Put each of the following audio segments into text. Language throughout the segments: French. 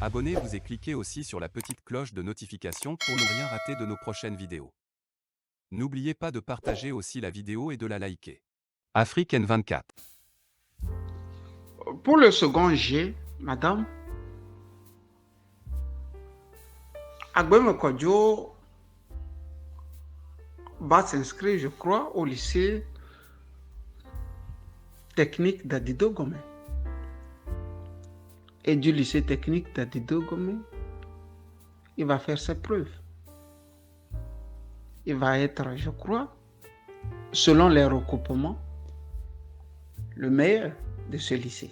Abonnez-vous et cliquez aussi sur la petite cloche de notification pour ne rien rater de nos prochaines vidéos. N'oubliez pas de partager aussi la vidéo et de la liker. Afrique N24. Pour le second G, madame, Agbem Kodjo va s'inscrire, je crois, au lycée technique d'Adido Gomé. Et du lycée technique d'Adido Gomé, il va faire ses preuves. Il va être, je crois, selon les recoupements, le meilleur de ce lycée.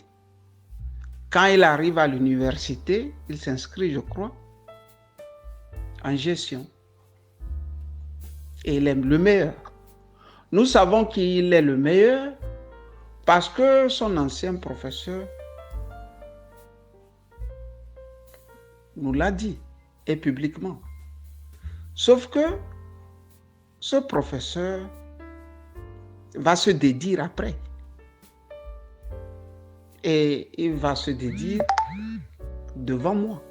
Quand il arrive à l'université, il s'inscrit, je crois, en gestion. Et il est le meilleur. Nous savons qu'il est le meilleur parce que son ancien professeur nous l'a dit, et publiquement. Sauf que ce professeur va se dédire après. Et il va se dédire devant moi.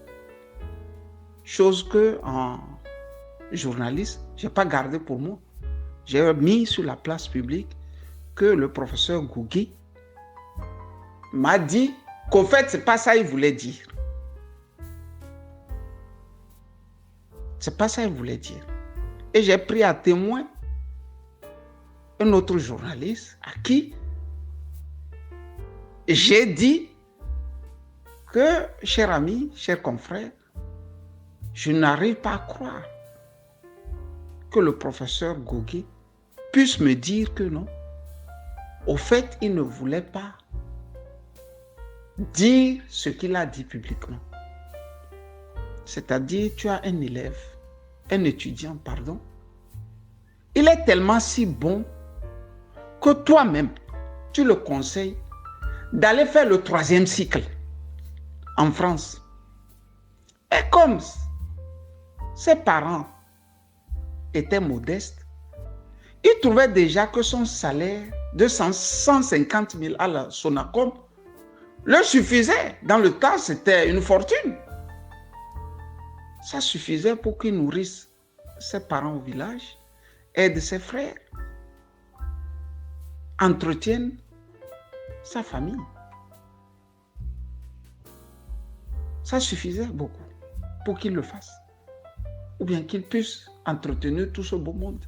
Chose que en journaliste, je n'ai pas gardé pour moi. J'ai mis sur la place publique que le professeur Gougui m'a dit qu'au fait, ce n'est pas ça qu'il voulait dire. C'est pas ça qu'il voulait dire. Et j'ai pris à témoin un autre journaliste à qui j'ai dit que, cher ami, cher confrère, je n'arrive pas à croire que le professeur Gougui puisse me dire que non. Au fait, il ne voulait pas dire ce qu'il a dit publiquement. C'est-à-dire, tu as un élève, un étudiant, pardon. Il est tellement si bon que toi-même, tu le conseilles d'aller faire le 3e cycle en France. Et comme ses parents étaient modestes, il trouvait déjà que son salaire de 150 000 à la Sonacom le suffisait. Dans le temps, c'était une fortune. Ça suffisait pour qu'il nourrisse ses parents au village, aide ses frères, entretienne sa famille. Ça suffisait beaucoup pour qu'il le fasse. Ou bien qu'il puisse entretenir tout ce beau monde.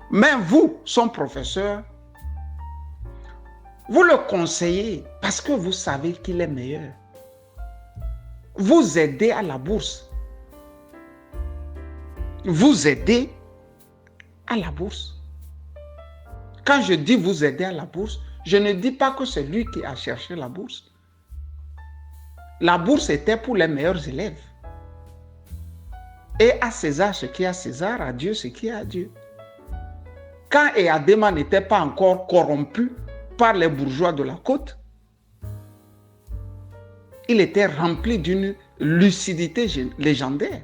Mais vous, son professeur, vous le conseillez parce que vous savez qu'il est meilleur. Vous aidez à la bourse. Vous aidez à la bourse. Quand je dis vous aider à la bourse, je ne dis pas que c'est lui qui a cherché la bourse. La bourse était pour les meilleurs élèves. Et à César ce qui est à César, à Dieu ce qui est à Dieu. Quand Eyadema n'était pas encore corrompu par les bourgeois de la côte, il était rempli d'une lucidité légendaire.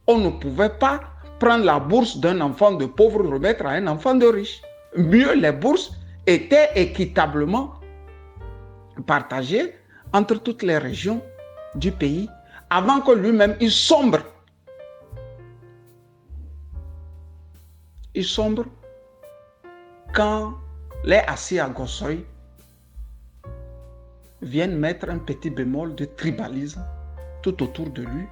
On ne pouvait pas prendre la bourse d'un enfant de pauvre et remettre à un enfant de riche. Mieux, les bourses étaient équitablement partagées entre toutes les régions du pays avant que lui-même il sombre. Il sombre quand les assis à Gossoy viennent mettre un petit bémol de tribalisme tout autour de lui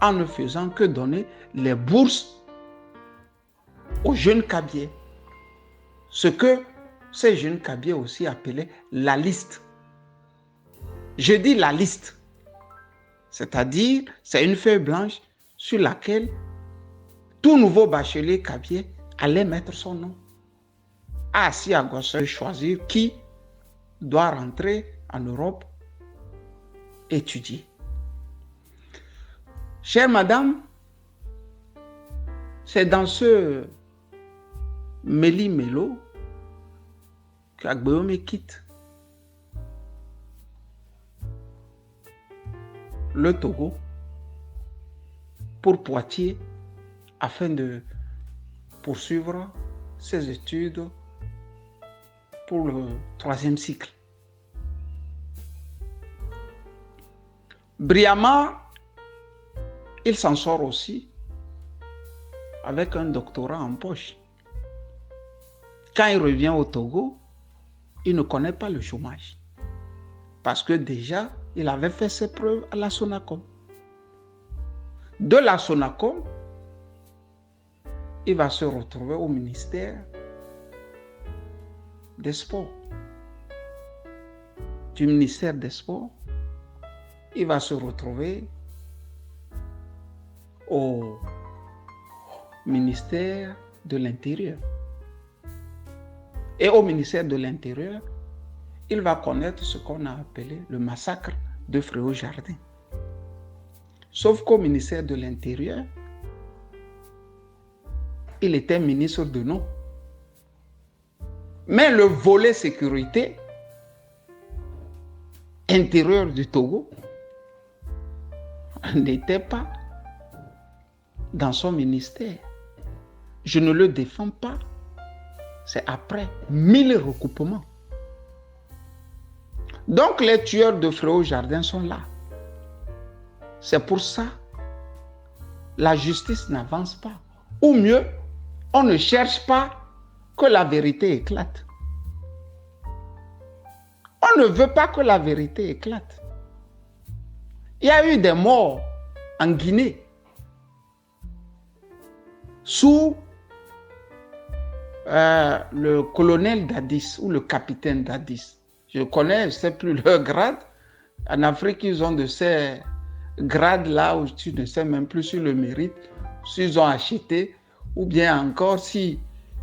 en ne faisant que donner les bourses aux jeunes cabiers. Ce que ces jeunes cabiers aussi appelaient la liste. Je dis la liste, c'est-à-dire c'est une feuille blanche sur laquelle tout nouveau bachelier cabier allait mettre son nom. Assis à gauche, choisir qui doit rentrer en Europe étudier. Chère madame, c'est dans ce méli-mélo qu'Agbéomé quitte le Togo pour Poitiers afin de poursuivre ses études pour le 3e cycle. Brillamment, il s'en sort aussi avec un doctorat en poche. Quand il revient au Togo, il ne connaît pas le chômage. Parce que déjà, il avait fait ses preuves à la Sonacom. De la Sonacom, il va se retrouver au ministère des Sports. Du ministère des Sports, il va se retrouver au ministère de l'Intérieur. Et au ministère de l'Intérieur, il va connaître ce qu'on a appelé le massacre de Fréau-Jardin. Sauf qu'au ministère de l'Intérieur, il était ministre de nom. Mais le volet sécurité intérieur du Togo n'était pas dans son ministère. Je ne le défends pas. C'est après 1000 recoupements. Donc les tueurs de Fréau-Jardin sont là. C'est pour ça la justice n'avance pas. Ou mieux, on ne cherche pas que la vérité éclate. On ne veut pas que la vérité éclate. Il y a eu des morts en Guinée sous le colonel Dadis ou le capitaine Dadis. Je connais, je ne sais plus leur grade. En Afrique, ils ont de ces grades-là où tu ne sais même plus si le mérite, s'ils ont acheté ou bien encore si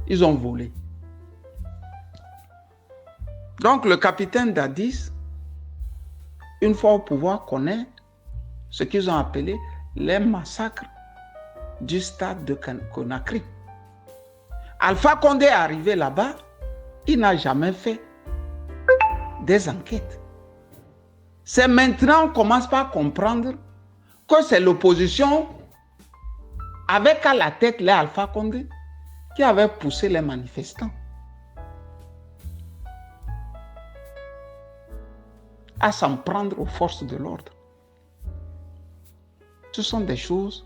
ils ont volé. Donc le capitaine Dadis, une fois au pouvoir, connaît ce qu'ils ont appelé les massacres du stade de Conakry. Alpha Condé est arrivé là-bas, il n'a jamais fait des enquêtes. C'est maintenant qu'on commence par comprendre que c'est l'opposition avec à la tête les Alpha Condé qui avait poussé les manifestants à s'en prendre aux forces de l'ordre. Ce sont des choses,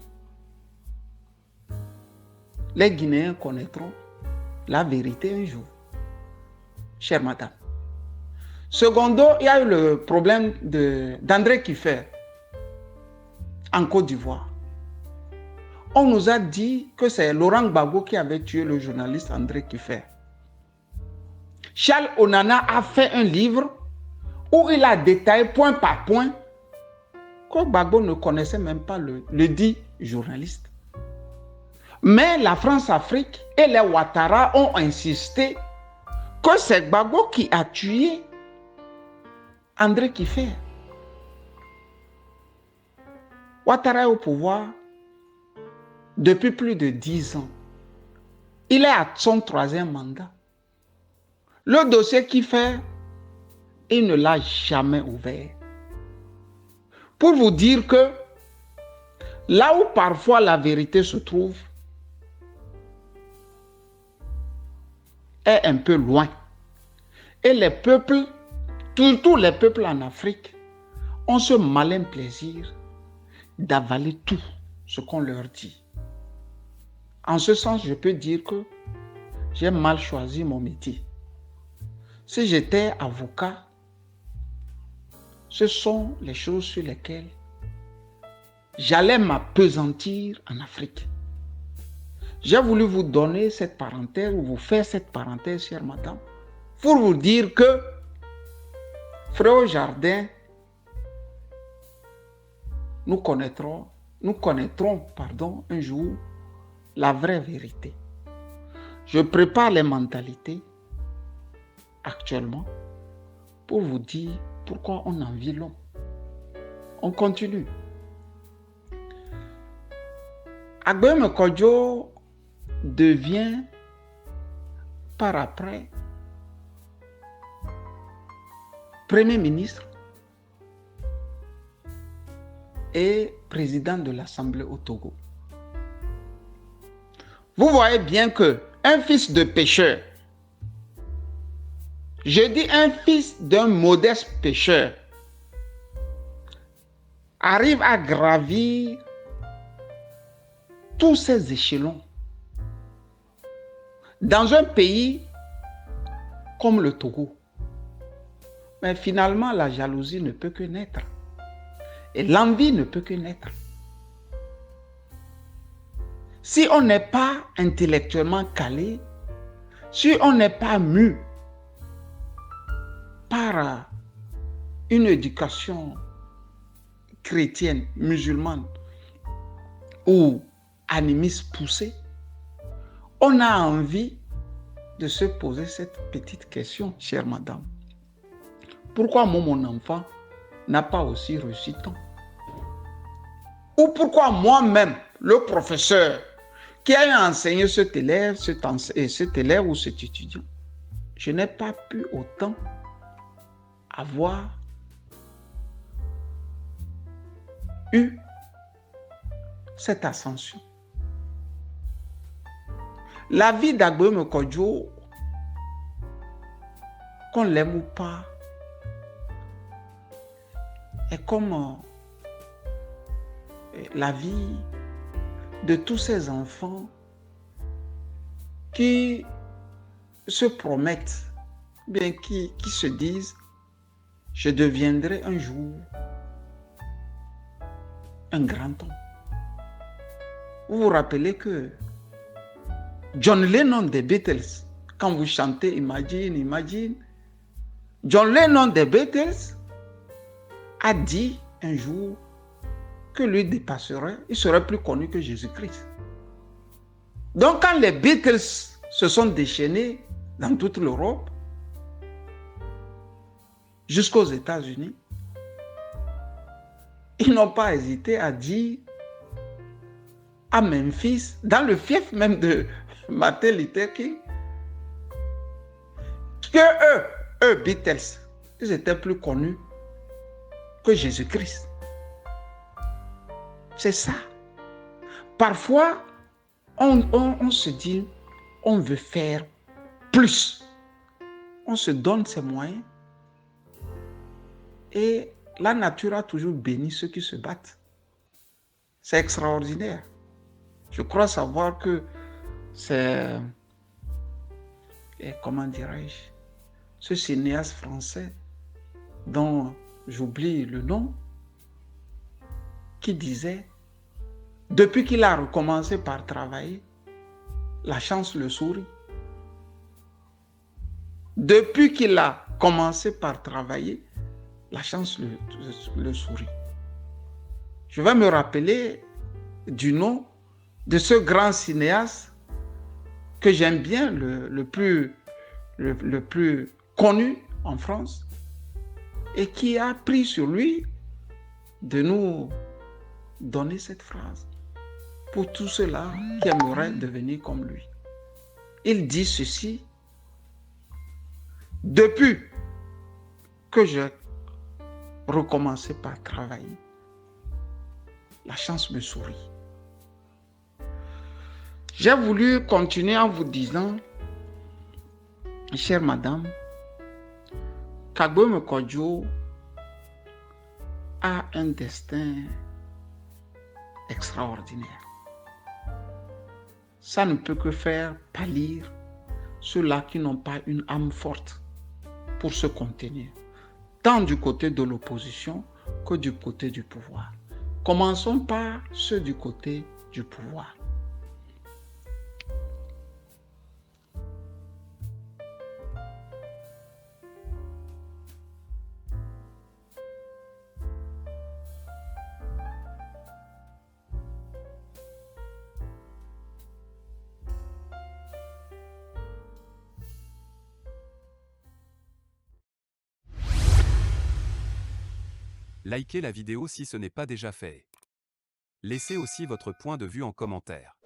les Guinéens connaîtront la vérité un jour. Chère madame. Secondo, il y a eu le problème d'André Kiffer en Côte d'Ivoire. On nous a dit que c'est Laurent Gbagbo qui avait tué le journaliste André Kiffer. Charles Onana a fait un livre où il a détaillé point par point que Gbagbo ne connaissait même pas le dit journaliste. Mais la France-Afrique et les Ouattara ont insisté que c'est Gbagbo qui a tué André Kiffer. Ouattara est au pouvoir depuis plus de 10 ans. Il est à son 3e mandat. Le dossier Kiffer, il ne l'a jamais ouvert. Pour vous dire que là où parfois la vérité se trouve est un peu loin. Et les peuples, surtout les peuples en Afrique, ont ce malin plaisir d'avaler tout ce qu'on leur dit. En ce sens, je peux dire que j'ai mal choisi mon métier. Si j'étais avocat, ce sont les choses sur lesquelles j'allais m'appesantir en Afrique. J'ai voulu vous donner cette parenthèse, ou vous faire cette parenthèse, chère madame, pour vous dire que Fréau-Jardin, nous connaîtrons un jour la vraie vérité. Je prépare les mentalités actuellement pour vous dire pourquoi on envie l'homme. On continue. Agbem Kodjo devient par après Premier ministre et président de l'Assemblée au Togo. Vous voyez bien que un fils de pêcheur, je dis un fils d'un modeste pêcheur, arrive à gravir tous ces échelons. Dans un pays comme le Togo, mais finalement, la jalousie ne peut que naître. Et l'envie ne peut que naître. Si on n'est pas intellectuellement calé, si on n'est pas mu par une éducation chrétienne, musulmane ou animiste poussée, on a envie de se poser cette petite question, chère madame. Pourquoi mon enfant n'a pas aussi reçu tant? Ou pourquoi moi-même, le professeur qui a enseigné cet élève ou cet étudiant, je n'ai pas pu autant avoir eu cette ascension. La vie d'Agboué Kodjo, qu'on l'aime ou pas, est comme la vie de tous ces enfants qui se promettent, bien qui se disent, je deviendrai un jour un grand homme. Vous vous rappelez que John Lennon des Beatles, quand vous chantez Imagine, Imagine, John Lennon des Beatles a dit un jour que lui dépasserait, il serait plus connu que Jésus-Christ. Donc quand les Beatles se sont déchaînés dans toute l'Europe, jusqu'aux États-Unis, ils n'ont pas hésité à dire à Memphis, dans le fief même de Martin Luther King, que eux, Beatles, ils étaient plus connus que Jésus-Christ. C'est ça. Parfois, on se dit, on veut faire plus. On se donne ses moyens. Et la nature a toujours béni ceux qui se battent. C'est extraordinaire. Je crois savoir que c'est, comment dirais-je, ce cinéaste français dont j'oublie le nom, qui disait, depuis qu'il a recommencé par travailler, la chance le sourit. Depuis qu'il a commencé par travailler, la chance le sourit. Je vais me rappeler du nom de ce grand cinéaste que j'aime bien, le plus connu en France, et qui a pris sur lui de nous donner cette phrase pour tous ceux-là qui aimeraient devenir comme lui. Il dit ceci: depuis que j'ai recommencé par travailler, la chance me sourit. J'ai voulu continuer en vous disant, chère madame, qu'Agboué Kodjo a un destin extraordinaire. Ça ne peut que faire pâlir ceux-là qui n'ont pas une âme forte pour se contenir, tant du côté de l'opposition que du côté du pouvoir. Commençons par ceux du côté du pouvoir. Likez la vidéo si ce n'est pas déjà fait. Laissez aussi votre point de vue en commentaire.